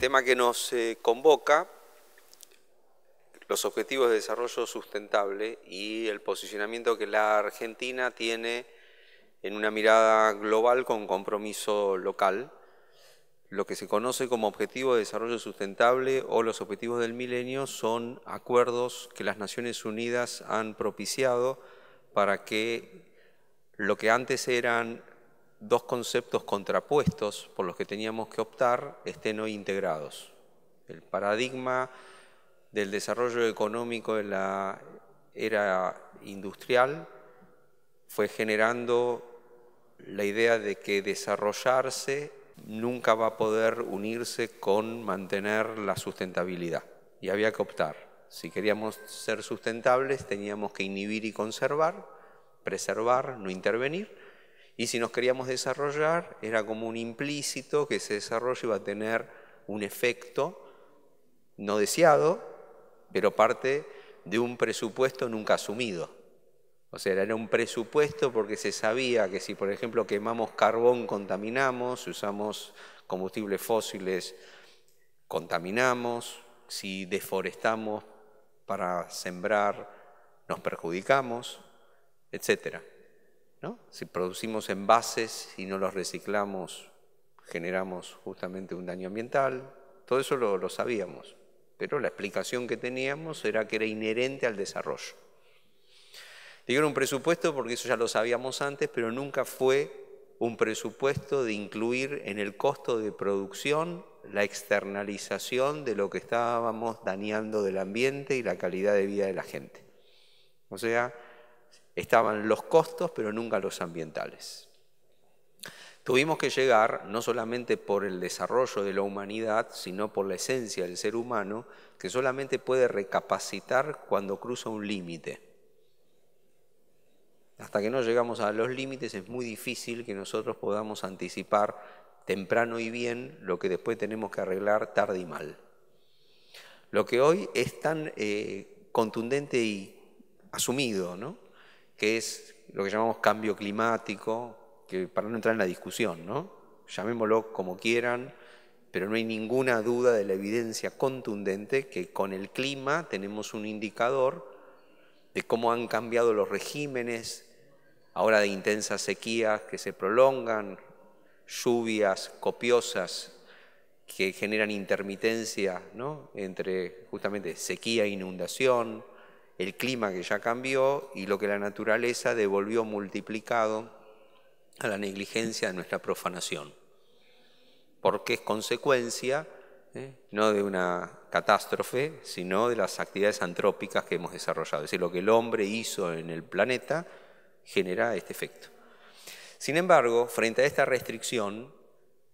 tema que nos convoca, los Objetivos de Desarrollo Sustentable y el posicionamiento que la Argentina tiene en una mirada global con compromiso local, lo que se conoce como Objetivo de Desarrollo Sustentable o los Objetivos del Milenio son acuerdos que las Naciones Unidas han propiciado para que lo que antes eran dos conceptos contrapuestos por los que teníamos que optar estén hoy integrados. El paradigma del desarrollo económico de la era industrial fue generando la idea de que desarrollarse nunca va a poder unirse con mantener la sustentabilidad. Y había que optar. Si queríamos ser sustentables, teníamos que inhibir y conservar, preservar, no intervenir. Y si nos queríamos desarrollar, era como un implícito que ese desarrollo iba a tener un efecto no deseado, pero parte de un presupuesto nunca asumido. O sea, era un presupuesto porque se sabía que si, por ejemplo, quemamos carbón, contaminamos, si usamos combustibles fósiles, contaminamos, si deforestamos para sembrar, nos perjudicamos, etc. ¿No? Si producimos envases y no los reciclamos, generamos justamente un daño ambiental. Todo eso lo sabíamos, pero la explicación que teníamos era que era inherente al desarrollo. Digo un presupuesto porque eso ya lo sabíamos antes, pero nunca fue un presupuesto de incluir en el costo de producción la externalización de lo que estábamos dañando del ambiente y la calidad de vida de la gente. O sea, estaban los costos, pero nunca los ambientales. Tuvimos que llegar, no solamente por el desarrollo de la humanidad, sino por la esencia del ser humano, que solamente puede recapacitar cuando cruza un límite. Hasta que no llegamos a los límites es muy difícil que nosotros podamos anticipar temprano y bien lo que después tenemos que arreglar tarde y mal. Lo que hoy es tan contundente y asumido, ¿no? Que es lo que llamamos cambio climático, que para no entrar en la discusión, ¿no? Llamémoslo como quieran, pero no hay ninguna duda de la evidencia contundente que con el clima tenemos un indicador de cómo han cambiado los regímenes, ahora de intensas sequías que se prolongan, lluvias copiosas que generan intermitencia, ¿no? Entre justamente sequía e inundación, el clima que ya cambió y lo que la naturaleza devolvió multiplicado a la negligencia de nuestra profanación, porque es consecuencia no de una catástrofe, sino de las actividades antrópicas que hemos desarrollado. Es decir, lo que el hombre hizo en el planeta genera este efecto. Sin embargo, frente a esta restricción,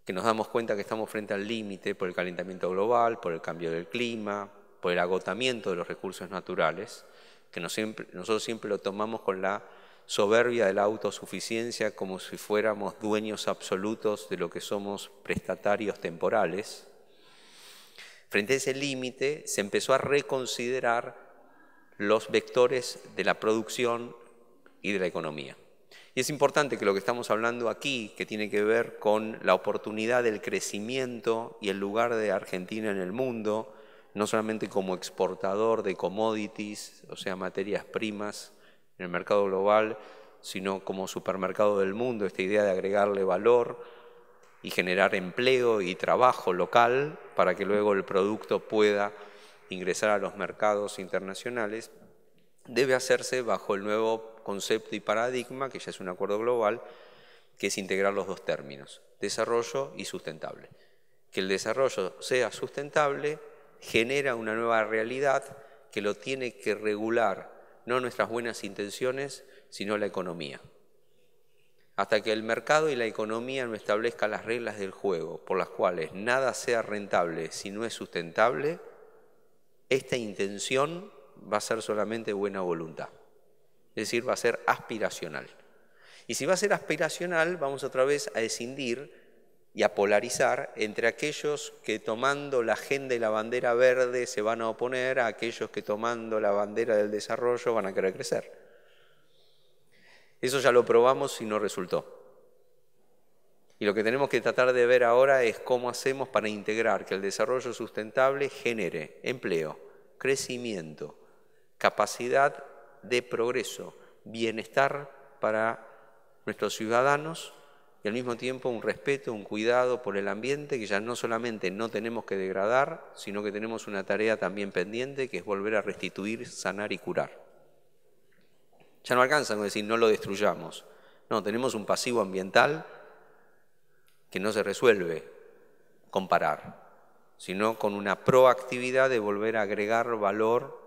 que nos damos cuenta que estamos frente al límite por el calentamiento global, por el cambio del clima, por el agotamiento de los recursos naturales, que nosotros siempre lo tomamos con la soberbia de la autosuficiencia como si fuéramos dueños absolutos de lo que somos prestatarios temporales. Frente a ese límite se empezó a reconsiderar los vectores de la producción y de la economía. Y es importante que lo que estamos hablando aquí, que tiene que ver con la oportunidad del crecimiento y el lugar de Argentina en el mundo, no solamente como exportador de commodities, o sea, materias primas en el mercado global, sino como supermercado del mundo, esta idea de agregarle valor y generar empleo y trabajo local para que luego el producto pueda ingresar a los mercados internacionales, debe hacerse bajo el nuevo concepto y paradigma, que ya es un acuerdo global, que es integrar los dos términos, desarrollo y sustentable. Que el desarrollo sea sustentable genera una nueva realidad que lo tiene que regular, no nuestras buenas intenciones, sino la economía. Hasta que el mercado y la economía no establezcan las reglas del juego por las cuales nada sea rentable si no es sustentable, esta intención va a ser solamente buena voluntad. Es decir, va a ser aspiracional. Y si va a ser aspiracional, vamos otra vez a escindir y a polarizar entre aquellos que tomando la agenda y la bandera verde se van a oponer a aquellos que tomando la bandera del desarrollo van a querer crecer. Eso ya lo probamos y no resultó. Y lo que tenemos que tratar de ver ahora es cómo hacemos para integrar que el desarrollo sustentable genere empleo, crecimiento, capacidad de progreso, bienestar para nuestros ciudadanos y al mismo tiempo un respeto, un cuidado por el ambiente que ya no solamente no tenemos que degradar, sino que tenemos una tarea también pendiente que es volver a restituir, sanar y curar. Ya no alcanza con decir no lo destruyamos. No, tenemos un pasivo ambiental que no se resuelve con parar, sino con una proactividad de volver a agregar valor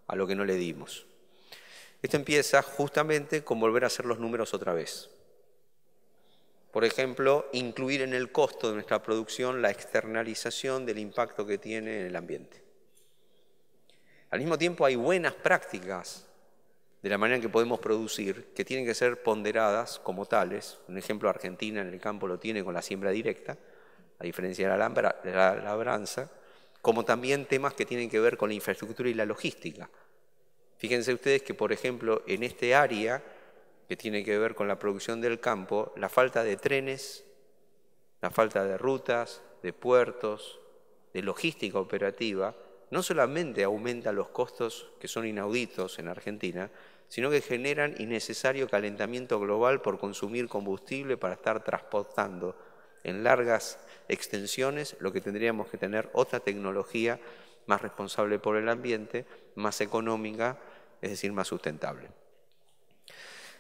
a lo que no le dimos. Esto empieza justamente con volver a hacer los números otra vez. Por ejemplo, incluir en el costo de nuestra producción la externalización del impacto que tiene en el ambiente. Al mismo tiempo hay buenas prácticas de la manera en que podemos producir que tienen que ser ponderadas como tales. Un ejemplo, Argentina en el campo lo tiene con la siembra directa, a diferencia de la labranza, como también temas que tienen que ver con la infraestructura y la logística. Fíjense ustedes que, por ejemplo, en este área que tiene que ver con la producción del campo, la falta de trenes, la falta de rutas, de puertos, de logística operativa, no solamente aumenta los costos que son inauditos en Argentina, sino que generan innecesario calentamiento global por consumir combustible para estar transportando en largas extensiones lo que tendríamos que tener otra tecnología más responsable por el ambiente, más económica, es decir, más sustentable.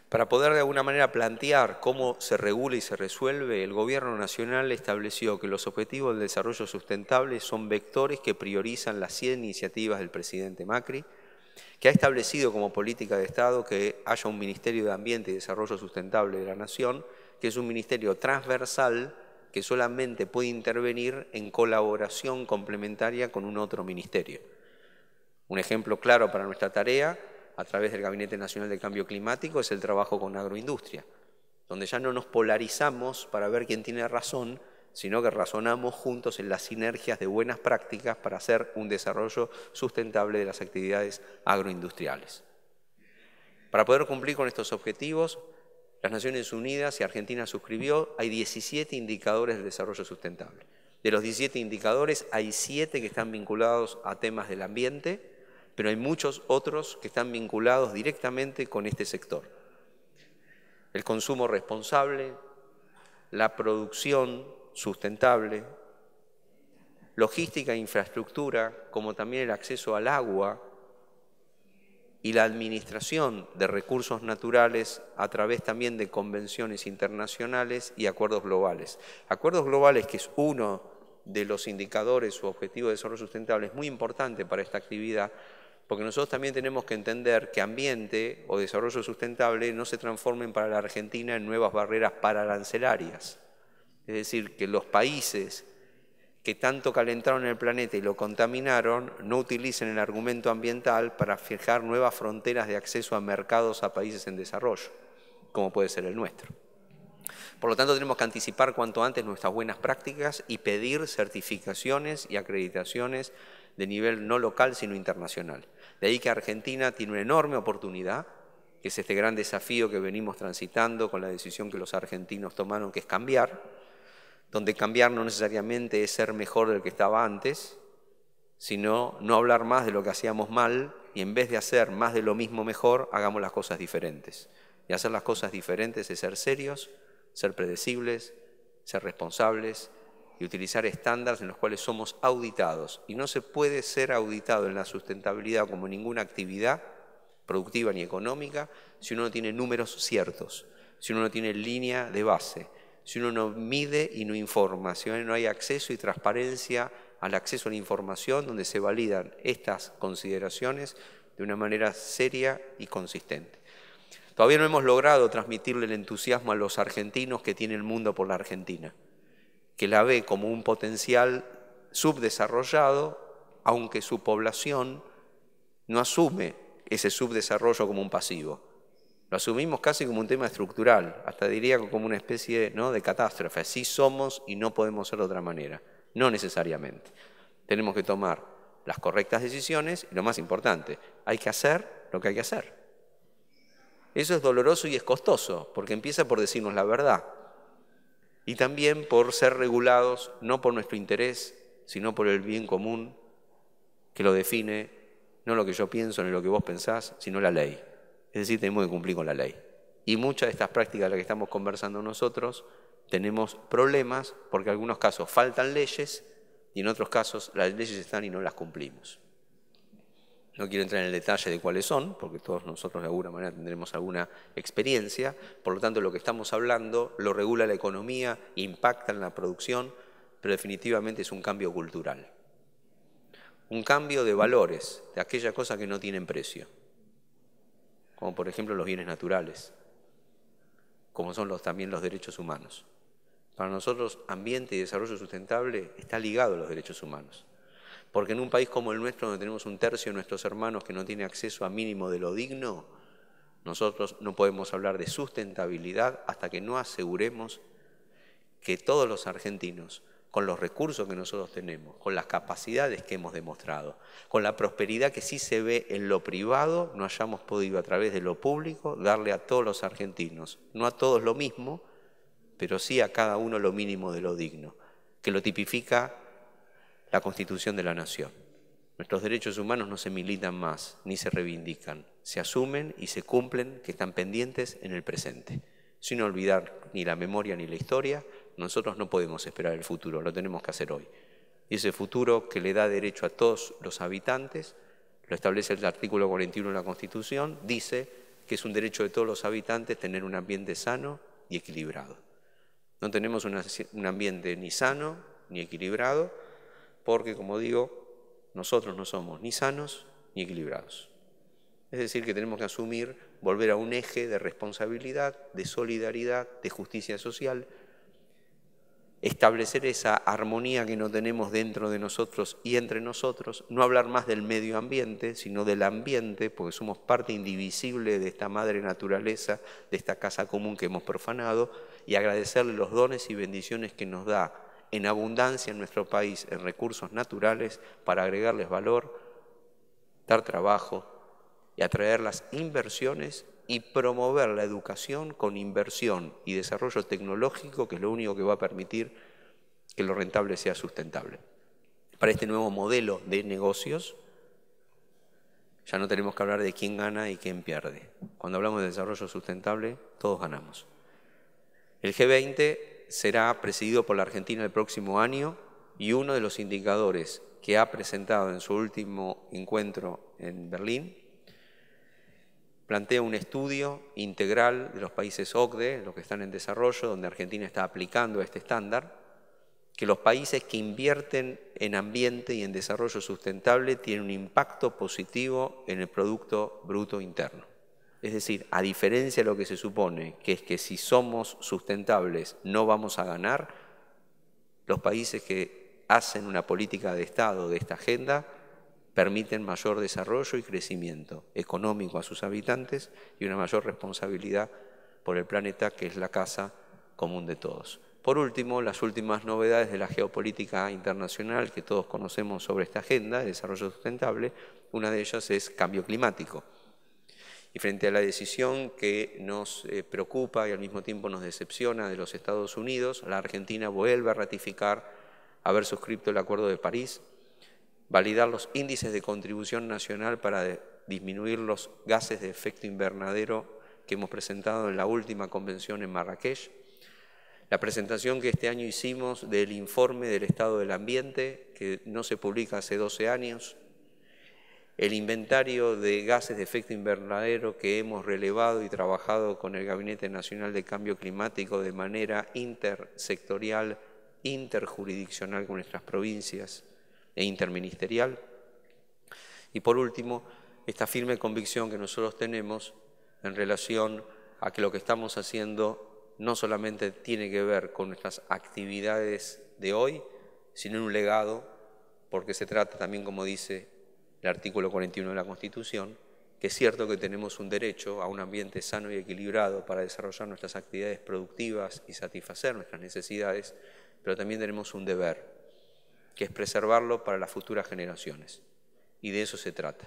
Para poder de alguna manera plantear cómo se regula y se resuelve, el Gobierno Nacional estableció que los objetivos del desarrollo sustentable son vectores que priorizan las 100 iniciativas del presidente Macri, que ha establecido como política de Estado que haya un Ministerio de Ambiente y Desarrollo Sustentable de la Nación, que es un ministerio transversal que solamente puede intervenir en colaboración complementaria con un otro ministerio. Un ejemplo claro para nuestra tarea, a través del Gabinete Nacional de Cambio Climático, es el trabajo con agroindustria, donde ya no nos polarizamos para ver quién tiene razón, sino que razonamos juntos en las sinergias de buenas prácticas para hacer un desarrollo sustentable de las actividades agroindustriales. Para poder cumplir con estos objetivos, las Naciones Unidas y Argentina suscribió, hay 17 indicadores de desarrollo sustentable. De los 17 indicadores, hay 7 que están vinculados a temas del ambiente, pero hay muchos otros que están vinculados directamente con este sector. El consumo responsable, la producción sustentable, logística e infraestructura, como también el acceso al agua y la administración de recursos naturales a través también de convenciones internacionales y acuerdos globales. Acuerdos globales, que es uno de los indicadores o objetivos de desarrollo sustentable, es muy importante para esta actividad, porque nosotros también tenemos que entender que ambiente o desarrollo sustentable no se transformen para la Argentina en nuevas barreras pararancelarias. Es decir, que los países que tanto calentaron el planeta y lo contaminaron no utilicen el argumento ambiental para fijar nuevas fronteras de acceso a mercados a países en desarrollo, como puede ser el nuestro. Por lo tanto, tenemos que anticipar cuanto antes nuestras buenas prácticas y pedir certificaciones y acreditaciones de nivel no local, sino internacional. De ahí que Argentina tiene una enorme oportunidad, que es este gran desafío que venimos transitando con la decisión que los argentinos tomaron, que es cambiar, donde cambiar no necesariamente es ser mejor del que estaba antes, sino no hablar más de lo que hacíamos mal y en vez de hacer más de lo mismo mejor, hagamos las cosas diferentes. Y hacer las cosas diferentes es ser serios, ser predecibles, ser responsables y utilizar estándares en los cuales somos auditados. Y no se puede ser auditado en la sustentabilidad como ninguna actividad productiva ni económica si uno no tiene números ciertos, si uno no tiene línea de base, si uno no mide y no informa, si no hay acceso y transparencia al acceso a la información donde se validan estas consideraciones de una manera seria y consistente. Todavía no hemos logrado transmitirle el entusiasmo a los argentinos que tiene el mundo por la Argentina, que la ve como un potencial subdesarrollado, aunque su población no asume ese subdesarrollo como un pasivo. Lo asumimos casi como un tema estructural, hasta diría como una especie, ¿no?, de catástrofe. Así somos y no podemos ser de otra manera. No necesariamente. Tenemos que tomar las correctas decisiones y lo más importante, hay que hacer lo que hay que hacer. Eso es doloroso y es costoso, porque empieza por decirnos la verdad. y también por ser regulados no por nuestro interés, sino por el bien común que lo define, no lo que yo pienso ni lo que vos pensás, sino la ley. Es decir, tenemos que cumplir con la ley. Y muchas de estas prácticas de las que estamos conversando nosotros tenemos problemas porque en algunos casos faltan leyes y en otros casos las leyes están y no las cumplimos. No quiero entrar en el detalle de cuáles son, porque todos nosotros de alguna manera tendremos alguna experiencia. Por lo tanto, lo que estamos hablando lo regula la economía, impacta en la producción, pero definitivamente es un cambio cultural. Un cambio de valores, de aquella cosa que no tienen precio. Como por ejemplo los bienes naturales, como son también los derechos humanos. Para nosotros, ambiente y desarrollo sustentable está ligado a los derechos humanos. Porque en un país como el nuestro, donde tenemos un tercio de nuestros hermanos que no tiene acceso a mínimo de lo digno, nosotros no podemos hablar de sustentabilidad hasta que no aseguremos que todos los argentinos, con los recursos que nosotros tenemos, con las capacidades que hemos demostrado, con la prosperidad que sí se ve en lo privado, no hayamos podido a través de lo público darle a todos los argentinos, no a todos lo mismo, pero sí a cada uno lo mínimo de lo digno, que lo tipifica la Constitución de la Nación. Nuestros derechos humanos no se militan más, ni se reivindican, se asumen y se cumplen, que están pendientes en el presente. Sin olvidar ni la memoria ni la historia, nosotros no podemos esperar el futuro, lo tenemos que hacer hoy. Y ese futuro que le da derecho a todos los habitantes, lo establece el artículo 41 de la Constitución, dice que es un derecho de todos los habitantes tener un ambiente sano y equilibrado. No tenemos un ambiente ni sano ni equilibrado, porque, como digo, nosotros no somos ni sanos ni equilibrados. Es decir, que tenemos que asumir, volver a un eje de responsabilidad, de solidaridad, de justicia social, establecer esa armonía que no tenemos dentro de nosotros y entre nosotros, no hablar más del medio ambiente, sino del ambiente, porque somos parte indivisible de esta madre naturaleza, de esta casa común que hemos profanado, y agradecerle los dones y bendiciones que nos da en abundancia en nuestro país, en recursos naturales, para agregarles valor, dar trabajo y atraer las inversiones y promover la educación con inversión y desarrollo tecnológico, que es lo único que va a permitir que lo rentable sea sustentable. Para este nuevo modelo de negocios, ya no tenemos que hablar de quién gana y quién pierde. Cuando hablamos de desarrollo sustentable, todos ganamos. El G20 será presidido por la Argentina el próximo año y uno de los indicadores que ha presentado en su último encuentro en Berlín plantea un estudio integral de los países OCDE, los que están en desarrollo, donde Argentina está aplicando este estándar, que los países que invierten en ambiente y en desarrollo sustentable tienen un impacto positivo en el Producto Bruto Interno. Es decir, a diferencia de lo que se supone, que es que si somos sustentables no vamos a ganar, los países que hacen una política de Estado de esta agenda permiten mayor desarrollo y crecimiento económico a sus habitantes y una mayor responsabilidad por el planeta, que es la casa común de todos. Por último, las últimas novedades de la geopolítica internacional que todos conocemos sobre esta agenda de desarrollo sustentable, una de ellas es cambio climático. Y frente a la decisión que nos preocupa y al mismo tiempo nos decepciona de los Estados Unidos, la Argentina vuelve a ratificar haber suscrito el Acuerdo de París, validar los índices de contribución nacional para disminuir los gases de efecto invernadero que hemos presentado en la última convención en Marrakech, la presentación que este año hicimos del informe del estado del ambiente, que no se publica hace 12 años, el inventario de gases de efecto invernadero que hemos relevado y trabajado con el Gabinete Nacional de Cambio Climático de manera intersectorial, interjurisdiccional con nuestras provincias e interministerial. Y por último, esta firme convicción que nosotros tenemos en relación a que lo que estamos haciendo no solamente tiene que ver con nuestras actividades de hoy, sino en un legado, porque se trata también, como dice el artículo 41 de la Constitución, que es cierto que tenemos un derecho a un ambiente sano y equilibrado para desarrollar nuestras actividades productivas y satisfacer nuestras necesidades, pero también tenemos un deber, que es preservarlo para las futuras generaciones. Y de eso se trata.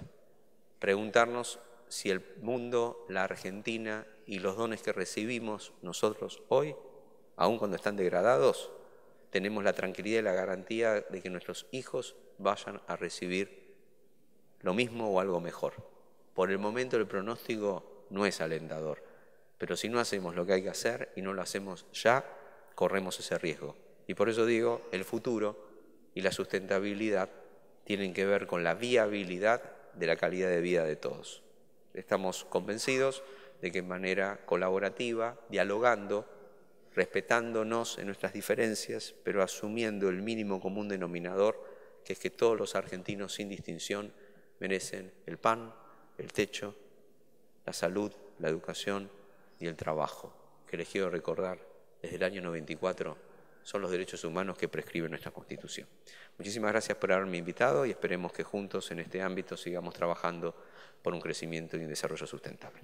Preguntarnos si el mundo, la Argentina y los dones que recibimos nosotros hoy aun cuando están degradados, tenemos la tranquilidad y la garantía de que nuestros hijos vayan a recibir lo mismo o algo mejor. Por el momento el pronóstico no es alentador, pero si no hacemos lo que hay que hacer y no lo hacemos ya, corremos ese riesgo. Y por eso digo, el futuro y la sustentabilidad tienen que ver con la viabilidad de la calidad de vida de todos. Estamos convencidos de que de manera colaborativa, dialogando, respetándonos en nuestras diferencias, pero asumiendo el mínimo común denominador, que es que todos los argentinos sin distinción merecen el pan, el techo, la salud, la educación y el trabajo, que les quiero recordar, desde el año 94 son los derechos humanos que prescribe nuestra Constitución. Muchísimas gracias por haberme invitado y esperemos que juntos en este ámbito sigamos trabajando por un crecimiento y un desarrollo sustentable.